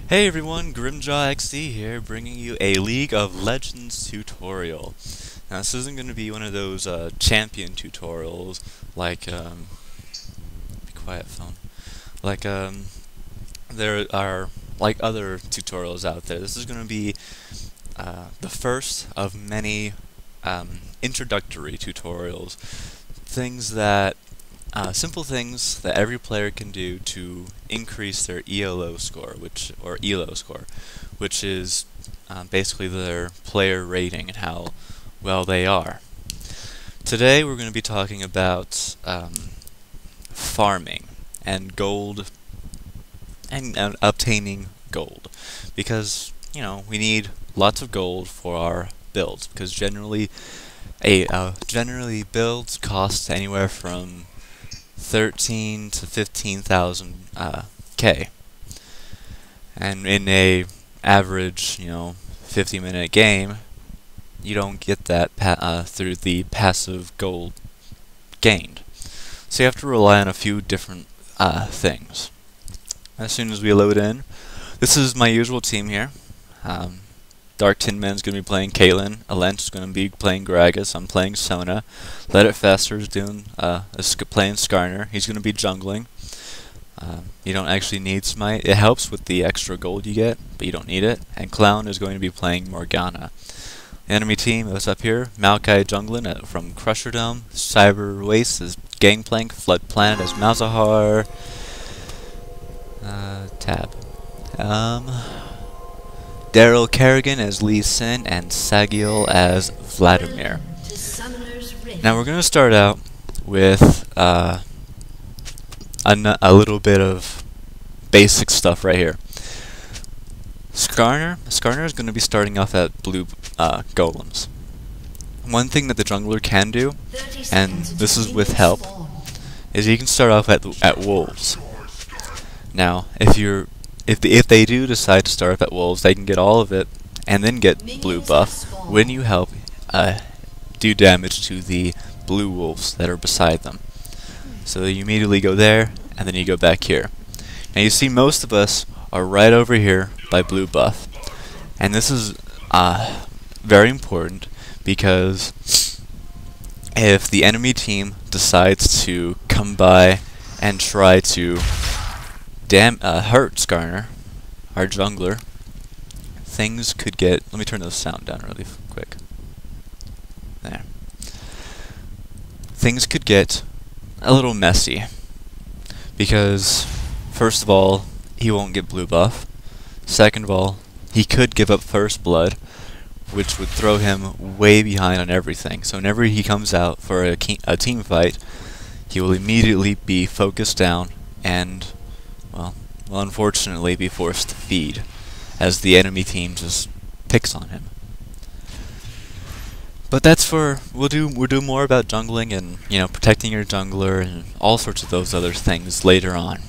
Hey everyone, GrimjawXD here, bringing you a League of Legends tutorial. Now this isn't going to be one of those champion tutorials like, be quiet phone, like there are like other tutorials out there. This is going to be the first of many introductory tutorials, things that simple things that every player can do to increase their ELO score, or ELO score, which is basically their player rating and how well they are. Today we're going to be talking about farming and gold and obtaining gold, because we need lots of gold for our builds, because generally builds cost anywhere from 13 to 15,000 K, and in a average 50-minute game, you don't get that through the passive gold gained. So you have to rely on a few different things. As soon as we load in, this is my usual team here. Dark Tin Man's going to be playing Caitlyn, Alent's going to be playing Gragas, I'm playing Sona, Let It Fester is playing Skarner, he's going to be jungling. You don't actually need Smite, it helps with the extra gold you get, but you don't need it. And Clown is going to be playing Morgana. The enemy team is up here, Maokai jungling from Crusher Dome, Cyber Waste is Gangplank, Flood Planet as Malzahar, Tab. Daryl Kerrigan as Lee Sin, and Sagiel as Vladimir. Now we're going to start out with a little bit of basic stuff right here. Skarner is going to be starting off at blue golems. One thing that the jungler can do, and this is with help, is you can start off at wolves. Now, if they do decide to start up at wolves, they can get all of it and then get blue buff when you help do damage to the blue wolves that are beside them. So you immediately go there and then you go back here. Now you see most of us are right over here by blue buff, and this is very important, because if the enemy team decides to come by and try to hurt Skarner, our jungler, things could get... Let me turn the sound down really quick. There. Things could get a little messy, because first of all, he won't get blue buff. Second of all, he could give up first blood, which would throw him way behind on everything. So whenever he comes out for a team fight, he will immediately be focused down and will unfortunately be forced to feed, as the enemy team just picks on him. But that's we'll do more about jungling and protecting your jungler and all sorts of those other things later on.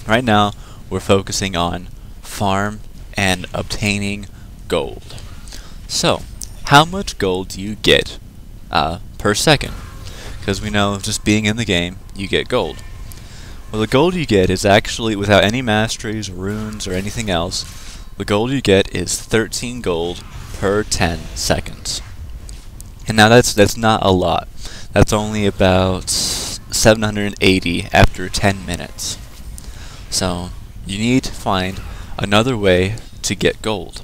Right now we're focusing on farm and obtaining gold. So how much gold do you get per second? Because we know just being in the game you get gold. Well, the gold you get is actually, without any masteries, runes, or anything else, the gold you get is 13 gold per 10 seconds. And now that's not a lot. That's only about 780 after 10 minutes. So you need to find another way to get gold.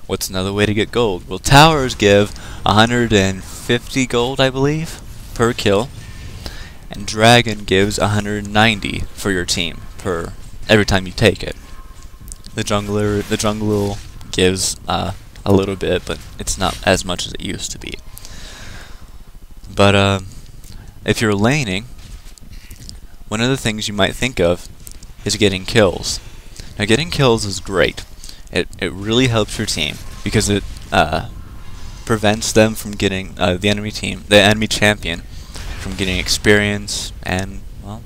What's another way to get gold? Well, towers give 150 gold, I believe, per kill. And Dragon gives 190 for your team every time you take it. The jungle gives a little bit, but it's not as much as it used to be. But if you're laning, one of the things you might think of is getting kills. Now, getting kills is great. It really helps your team, because it prevents them from getting the enemy champion from getting experience and, well,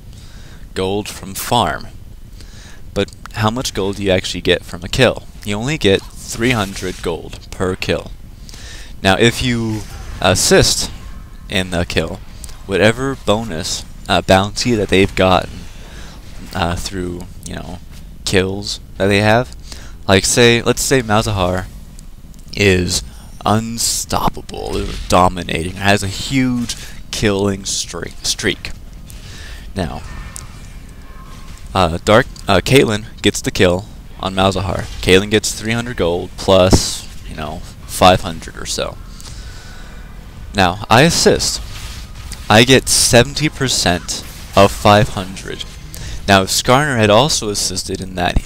gold from farm. But how much gold do you actually get from a kill? You only get 300 gold per kill. Now if you assist in the kill, whatever bonus bounty that they've gotten through kills that they have, Like let's say Malzahar is unstoppable, dominating, has a huge killing streak. Now, Caitlyn gets the kill on Malzahar. Caitlyn gets 300 gold plus, 500 or so. Now, I assist. I get 70% of 500. Now, if Skarner had also assisted in that,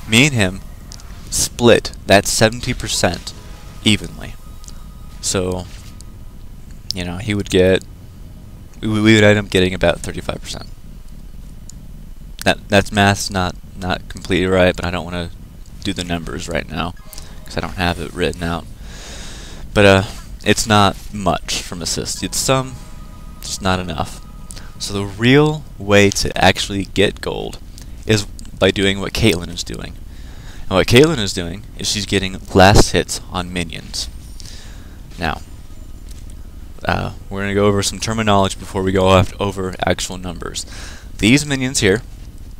me and him split that 70% evenly. So, he would get, we would end up getting about 35%. That's math's not completely right, but I don't want to do the numbers right now because I don't have it written out. But it's not much from assist. It's some, just not enough. So the real way to actually get gold is by doing what Caitlyn is doing. And what Caitlyn is doing is she's getting last hits on minions. Now, we're going to go over some terminology before we go over actual numbers. These minions here,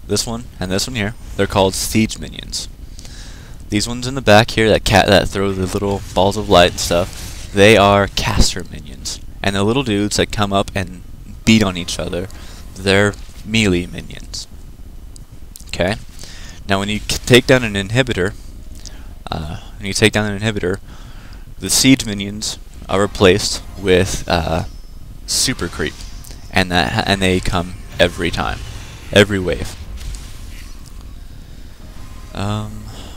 this one and this one here, they're called siege minions. These ones in the back here that throw the little balls of light and stuff, they are caster minions. And the little dudes that come up and beat on each other, they're melee minions. Okay? Now when you take down an inhibitor, the siege minions are replaced with super creep, and they come every time, every wave.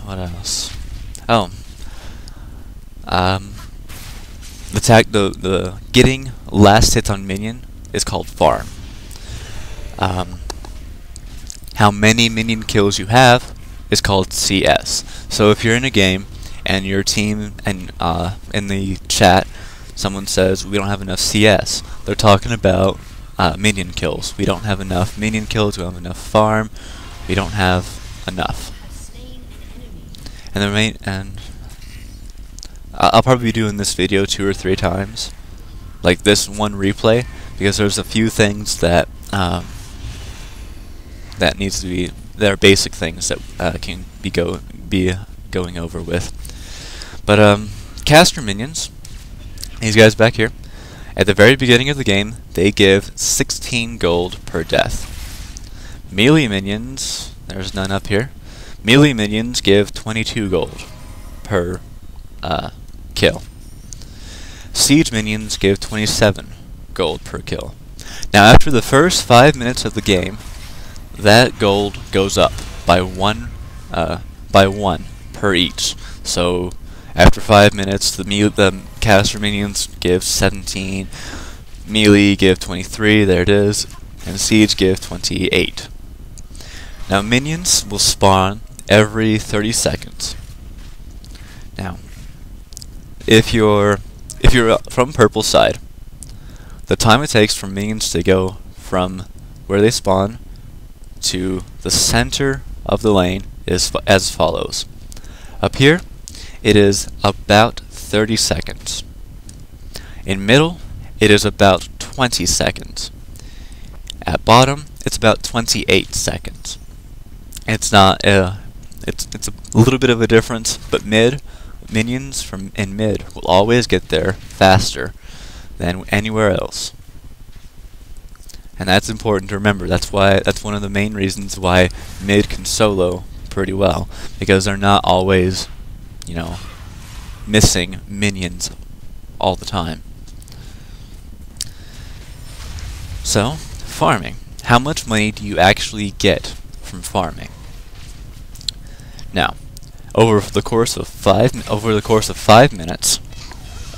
What else? Oh, the getting last hits on minion is called farm. How many minion kills you have is called CS. So if you're in a game and your team and in the chat someone says we don't have enough CS, they're talking about minion kills. We don't have enough minion kills. We don't have enough farm. We don't have enough. And I'll probably be doing this video 2 or 3 times, like this one replay, because there's a few things that that needs to be, there are basic things that can be going over with. But caster minions, these guys back here, at the very beginning of the game, they give 16 gold per death. Melee minions, there's none up here. Melee minions give 22 gold per kill. Siege minions give 27 gold per kill. Now after the first 5 minutes of the game, that gold goes up by one per each. So after 5 minutes, the caster minions give 17, melee give 23, there it is, and siege give 28. Now minions will spawn every 30 seconds. Now, if you're from purple side, the time it takes for minions to go from where they spawn to the center of the lane is as follows. Up here, it is about 30 seconds. In middle, it is about 20 seconds. At bottom, it's about 28 seconds. It's not it's a little bit of a difference, but minions in mid will always get there faster than anywhere else. And that's important to remember. That's one of the main reasons why mid can solo pretty well, because they're not always, missing minions all the time. So, farming. How much money do you actually get from farming? Now, over the course of 5 minutes,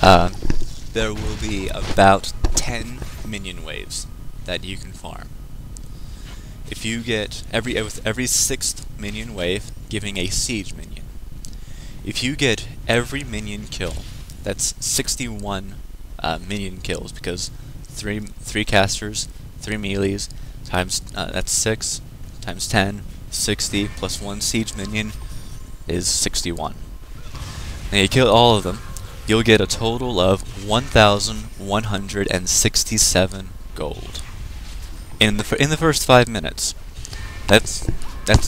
there will be about 10 minion waves that you can farm. If you get with every 6th minion wave giving a siege minion. If you get every minion kill, that's 61 minion kills, because 3 casters, 3 melees times that's 6 times 10, 60 plus 1 siege minion is 61. Now you kill all of them, you'll get a total of 1,167 gold in the first 5 minutes. That's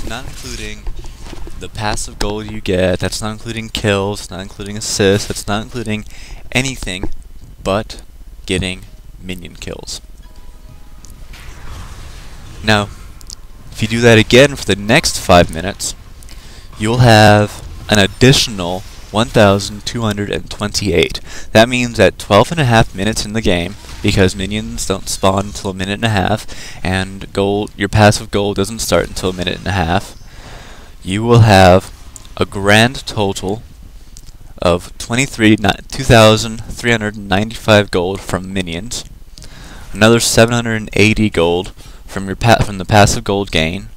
not including the passive gold you get. That's not including kills, it's not including assists, it's not including anything but getting minion kills. Now, if you do that again for the next 5 minutes, you'll have an additional 1,228. That means at 12.5 minutes in the game, because minions don't spawn until a minute and a half, and your passive gold doesn't start until a minute and a half, you will have a grand total of 2,395 gold from minions, another 780 gold from the passive gold gain,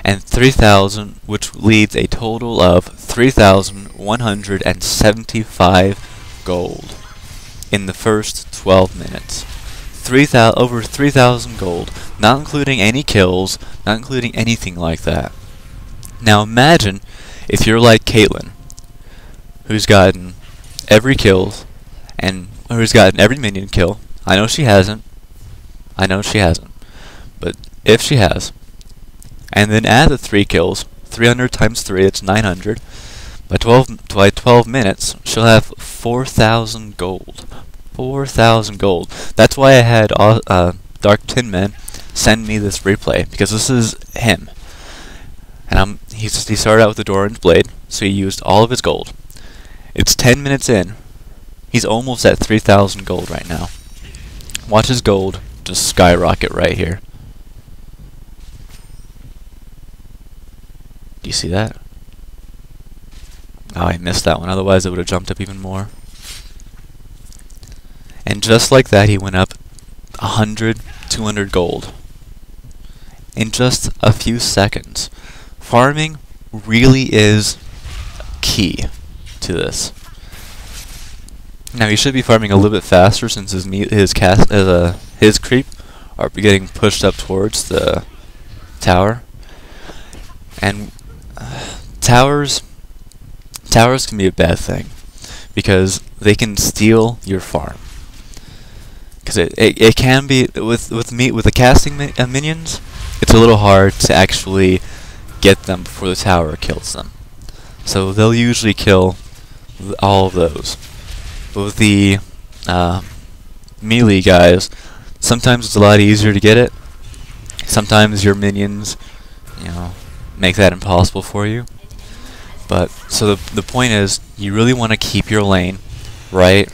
and 3,000, which leads a total of 3,175 gold in the first 12 minutes. Over 3,000 gold, not including any kills, not including anything like that. Now imagine if you're like Caitlyn, who's gotten every kill, and who's gotten every minion kill. I know she hasn't. But if she has, and then add the 3 kills, 300 times 3, it's 900. By 12 minutes, she'll have 4,000 gold. 4,000 gold. That's why I had Dark Tin Man send me this replay, because this is him. And he started out with the Doran's Blade, so he used all of his gold. It's 10 minutes in. He's almost at 3,000 gold right now. Watch his gold just skyrocket right here. Do you see that? Oh, I missed that one. Otherwise, it would have jumped up even more. And just like that, he went up 100, 200 gold in just a few seconds. Farming really is key to this. Now, he should be farming a little bit faster since his creep are getting pushed up towards the tower. And towers can be a bad thing because they can steal your farm. Because it can be with the casting minions, it's a little hard to actually get them before the tower kills them. So they'll usually kill all of those. But with the melee guys, sometimes it's a lot easier to get it. Sometimes your minions, make that impossible for you. But so the point is, you really want to keep your lane right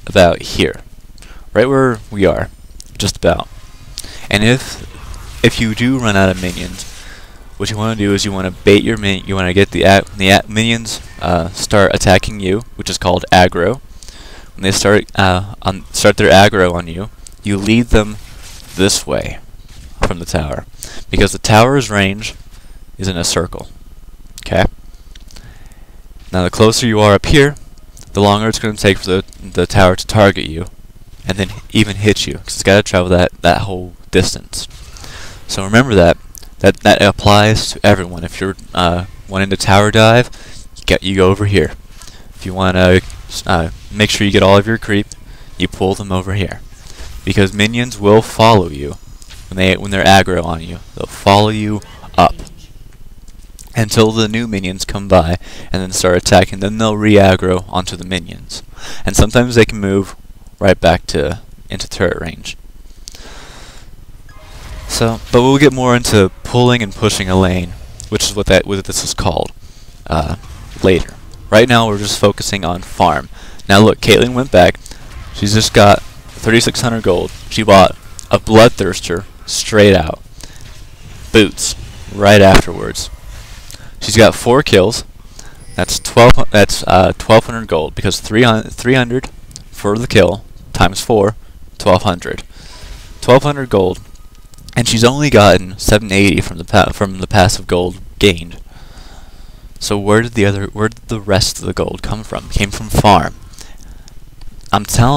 about here, right where we are, just about. And if you do run out of minions, what you want to do is you want to bait your you want to get the minions start attacking you, which is called aggro. When they start their aggro on you, you lead them this way from the tower, because the tower's range is in a circle. Okay. Now, the closer you are up here, the longer it's going to take for the tower to target you, and then even hit you, because it's got to travel that whole distance. So remember that applies to everyone. If you're wanting to tower dive, you go over here. If you want to make sure you get all of your creep, you pull them over here, because minions will follow you when they're aggro on you. They'll follow you up until the new minions come by and then start attacking. Then they'll re-aggro onto the minions, and sometimes they can move right back into turret range. So, but we'll get more into pulling and pushing a lane, which is what this is called, later. Right now, we're just focusing on farm. Now, look, Caitlyn went back. She's just got 3,600 gold. She bought a Bloodthirster straight out. Boots right afterwards. She's got 4 kills. That's 1,200 gold, because 300 for the kill times 4, 1,200. 1,200 gold, and she's only gotten 780 from the passive gold gained. So where did the rest of the gold come from? It came from farm. I'm telling